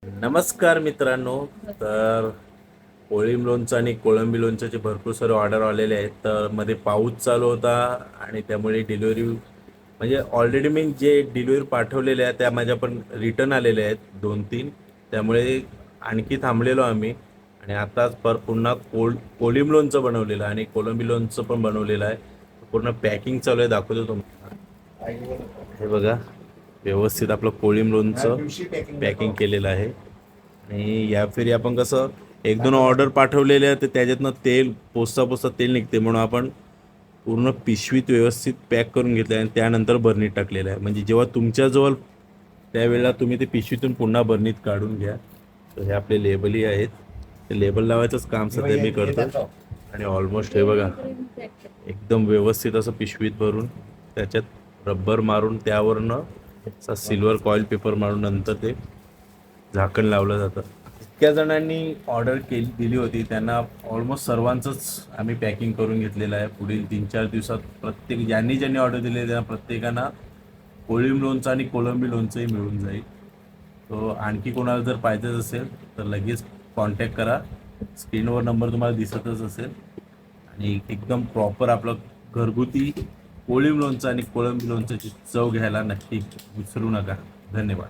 नमस्कार मित्रांनो. तर कोळंबी लोणचं आणि कोळंबी लोणच्याचे भरपूर सारे ऑर्डर आलेले आहेत. तर मध्ये पाऊस चालू होता आणि त्यामुळे डिलिव्हरी म्हणजे ऑलरेडी मी जे डिलिव्हरी पाठवलेले आहेत त्या माझ्या पण रिटर्न आलेल्या आहेत 2-3. त्यामुळे आणखी थांबलेलो आम्ही आणि आताच पुन्हा कोळंबी लोणचं बनवलेलं आणि कोळंबी लोणचं पण बनवलेलं आहे. पूर्ण पॅकिंग चालू आहे, दाखवतो तुम्हाला. हे बघा, व्यवस्थित आपलं कोळंबी लोणचं पॅकिंग केलेलं आहे. आणि या फेरी आपण कसं 1-2 ऑर्डर पाठवलेले आहे, तर त्याच्यातनं तेल पोचता तेल निघते, म्हणून आपण पूर्ण पिशवीत व्यवस्थित पॅक करून घेतलं आहे आणि त्यानंतर बरणीत टाकलेलं आहे. म्हणजे जेव्हा तुमच्याजवळ त्यावेळेला तुम्ही ते पिशवीतून पुन्हा बरणीत काढून घ्या. तर हे आपले लेबलही आहेत, ते लेबल लावायचंच काम सध्या मी करतो. आणि ऑलमोस्ट हे बघा, एकदम व्यवस्थित असं पिशवीत भरून त्याच्यात रबर मारून त्यावरनं असा सिल्वर कॉईल पेपर मारून नंतर ते झाकण लावलं जातं. इतक्या जणांनी ऑर्डर दिली होती, त्यांना ऑलमोस्ट सर्वांचंच आम्ही पॅकिंग करून घेतलेलं आहे. पुढील 3-4 दिवसात ज्यांनी ऑर्डर दिली त्यांना प्रत्येकांना कोळंबी लोणचं आणि कोळंबी लोणचंही मिळून जाईल. तो आणखी कोणाला जर पाहिजे असेल तर लगेच कॉन्टॅक्ट करा. स्क्रीनवर नंबर तुम्हाला दिसतच असेल. आणि एकदम प्रॉपर आपलं घरगुती कोळंबी लोणचं आणि कोळंबी लोणच्याची चव घ्यायला नक्की विसरू नका. धन्यवाद.